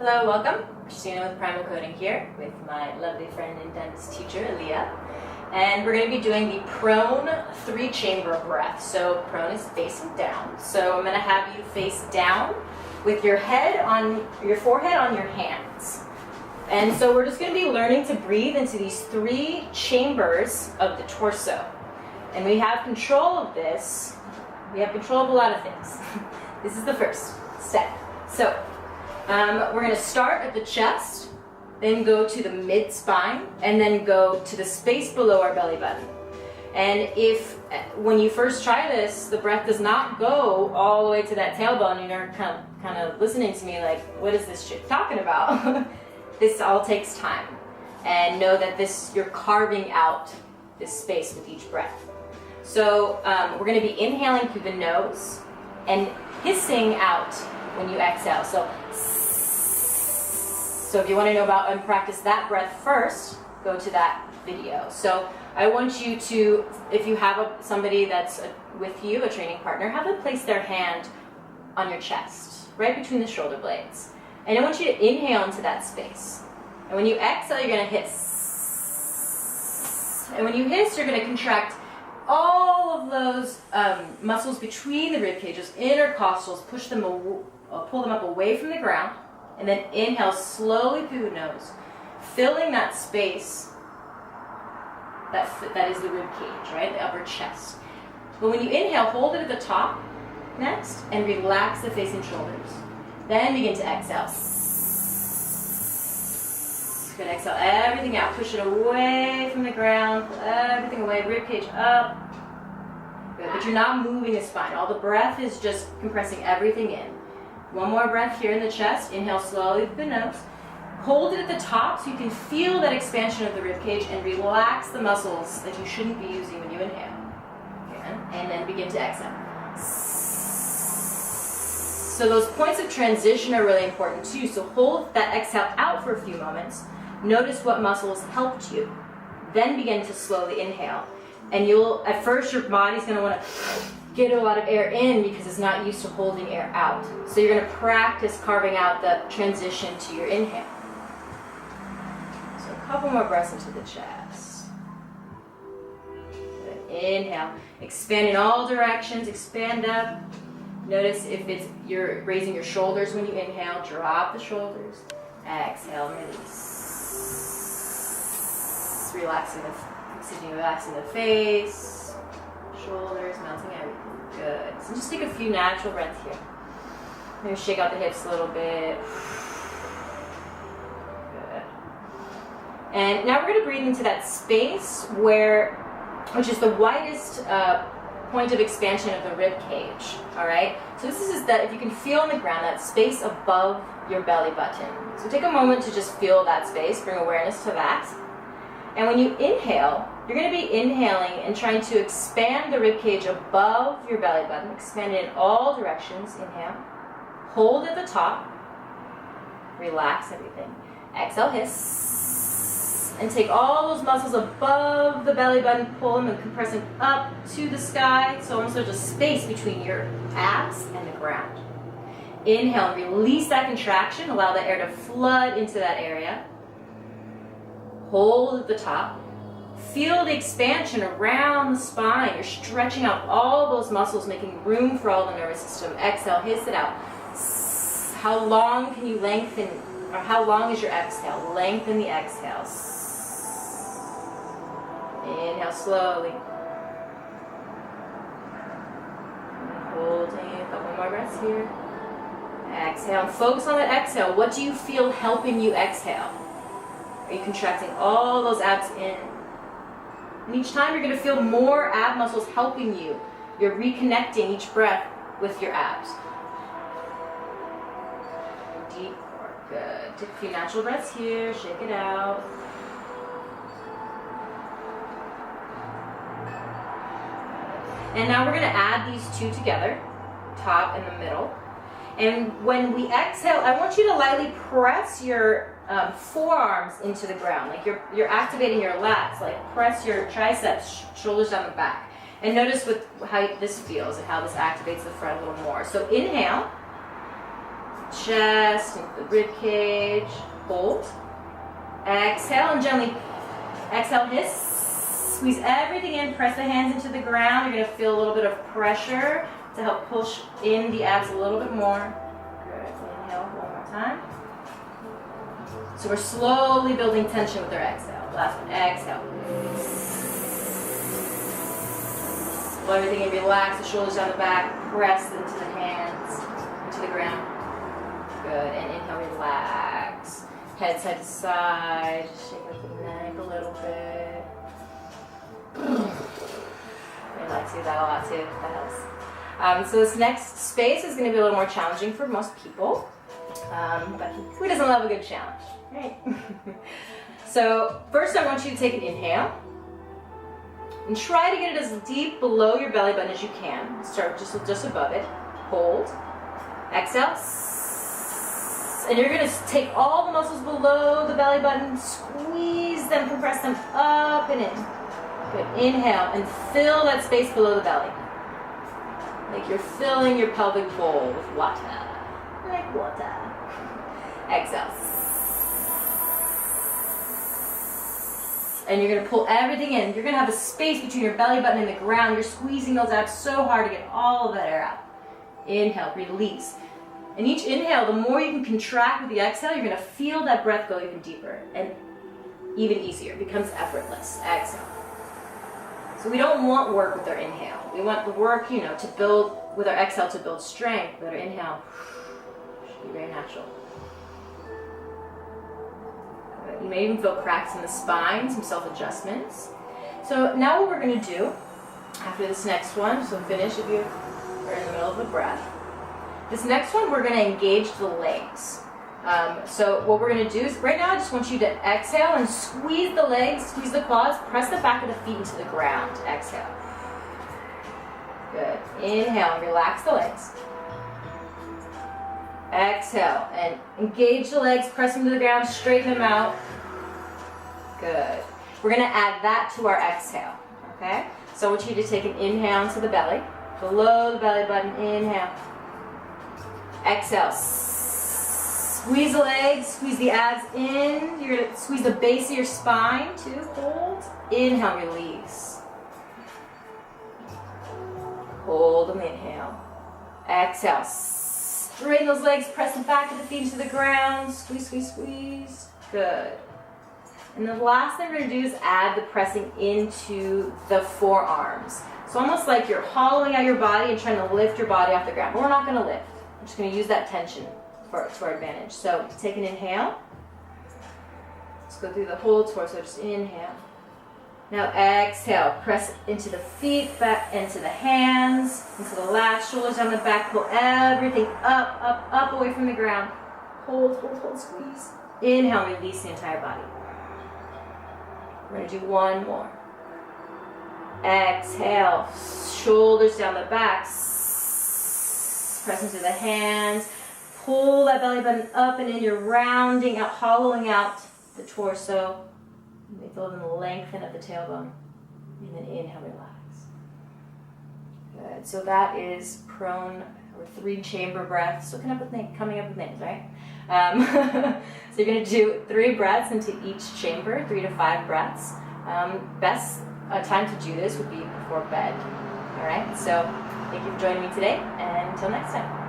Hello, welcome. Christina with Primal Coding here with my lovely friend and dentist teacher, Aaliyah. And we're going to be doing the prone 3-chamber breath. So prone is facing down. So I'm going to have you face down with your head on your forehead on your hands. And so we're just going to be learning to breathe into these 3 chambers of the torso. And we have control of this. We have control of a lot of things. This is the first step. So we're going to start at the chest, then go to the mid-spine, and then go to the space below our belly button. And if, when you first try this, the breath does not go all the way to that tailbone, and you're kind of listening to me like, what is this shit talking about? This all takes time. And know that you're carving out this space with each breath. So we're going to be inhaling through the nose and hissing out when you exhale. So if you want to know about and practice that breath first, go to that video. So I want you to, if you have somebody that's with you, a training partner, have them place their hand on your chest, right between the shoulder blades. And I want you to inhale into that space. And when you exhale, you're going to hiss. And when you hiss, you're going to contract all of those muscles between the rib cages, intercostals, pull them up away from the ground, and then inhale slowly through the nose, filling that space that is the rib cage, right, the upper chest. But when you inhale, hold it at the top next, and relax the face and shoulders. Then begin to exhale. Good, exhale everything out. Push it away from the ground. Pull everything away. Rib cage up. Good, but you're not moving the spine. All the breath is just compressing everything in. One more breath here in the chest. Inhale slowly through the nose. Hold it at the top so you can feel that expansion of the rib cage and relax the muscles that you shouldn't be using when you inhale. Again, and then begin to exhale. So those points of transition are really important too. So hold that exhale out for a few moments. Notice what muscles helped you. Then begin to slowly inhale. And at first your body's going to want to get a lot of air in because it's not used to holding air out. So you're going to practice carving out the transition to your inhale. So a couple more breaths into the chest. Good. Inhale. Expand in all directions. Expand up. Notice if you're raising your shoulders when you inhale, drop the shoulders. Exhale and release. Relaxing the face, shoulders, melting everything. Good. So just take a few natural breaths here. Maybe shake out the hips a little bit. Good. And now we're going to breathe into that space which is the widest point of expansion of the rib cage. All right. So this is that if you can feel on the ground that space above your belly button. So take a moment to just feel that space. Bring awareness to that. And when you inhale, you're going to be inhaling and trying to expand the rib cage above your belly button. Expand it in all directions. Inhale. Hold at the top. Relax everything. Exhale, hiss. And take all those muscles above the belly button, pull them and compress them up to the sky. So almost there's a space between your abs and the ground. Inhale, release that contraction. Allow the air to flood into that area. Hold at the top. Feel the expansion around the spine. You're stretching out all those muscles, making room for all the nervous system. Exhale, hiss it out. How long can you lengthen, or how long is your exhale? Lengthen the exhale. Inhale slowly. Holding a couple more breaths here. Exhale. And focus on that exhale. What do you feel helping you exhale? Are you contracting all those abs in? And each time you're going to feel more ab muscles helping you. You're reconnecting each breath with your abs. Deep core. Good. Take a few natural breaths here. Shake it out. And now we're going to add these 2 together, top and the middle. And when we exhale, I want you to lightly press your forearms into the ground, like you're activating your lats, like press your triceps, shoulders down the back. And notice how this feels and how this activates the front a little more. So inhale, chest, into the rib cage. Hold. Exhale and gently exhale, hiss. Squeeze everything in, press the hands into the ground. You're gonna feel a little bit of pressure to help push in the abs a little bit more. Good, inhale one more time. So we're slowly building tension with our exhale. Last one, exhale. Pull everything in, relax the shoulders down the back, press into the hands, into the ground. Good, and inhale, relax. Head side to side, shake up the neck a little bit. Relax you that a lot too, that helps. So this next space is going to be a little more challenging for most people, but who doesn't love a good challenge, right? So first I want you to take an inhale and try to get it as deep below your belly button as you can. Start just above it. Hold. Exhale. And you're going to take all the muscles below the belly button, squeeze them, compress them up and in. Good. Inhale and fill that space below the belly. Like you're filling your pelvic bowl with water. Like water. Exhale. And you're going to pull everything in. You're going to have a space between your belly button and the ground. You're squeezing those abs so hard to get all of that air out. Inhale, release. And each inhale, the more you can contract with the exhale, you're going to feel that breath go even deeper and even easier. It becomes effortless. Exhale. So we don't want work with our inhale. We want the work, to build, with our exhale to build strength. But our inhale should be very natural. You may even feel cracks in the spine, some self-adjustments. So now what we're going to do after this next one, so finish if you are in the middle of a breath. This next one, we're going to engage the legs. So what we're going to do is, right now I just want you to exhale and squeeze the legs, squeeze the quads, press the back of the feet into the ground. Exhale. Good. Inhale and relax the legs. Exhale and engage the legs, press them to the ground, straighten them out. Good. We're going to add that to our exhale. Okay? So I want you to take an inhale into the belly, below the belly button. Inhale. Exhale. Squeeze the legs, squeeze the abs in. You're going to squeeze the base of your spine too. Hold. Inhale, release. Hold and inhale. Exhale. Straighten those legs, press the back of the feet into the ground. Squeeze, squeeze, squeeze. Good. And the last thing we're going to do is add the pressing into the forearms. So almost like you're hollowing out your body and trying to lift your body off the ground. But we're not going to lift. We're just going to use that tension to our advantage. So take an inhale. Let's go through the whole torso. Just inhale. Now exhale. Press into the feet, back into the hands, into the lats, shoulders down the back. Pull everything up, up, up away from the ground. Hold, hold, hold, squeeze. Inhale, release the entire body. We're going to do one more. Exhale. Shoulders down the back. Press into the hands. Pull that belly button up and in. You're rounding out, hollowing out the torso. You may feel the lengthen of the tailbone. And then inhale, relax. Good. So that is prone or 3-chamber breaths. So coming up with names, right? So you're going to do 3 breaths into each chamber, 3 to 5 breaths. Best time to do this would be before bed. All right. So thank you for joining me today, and until next time.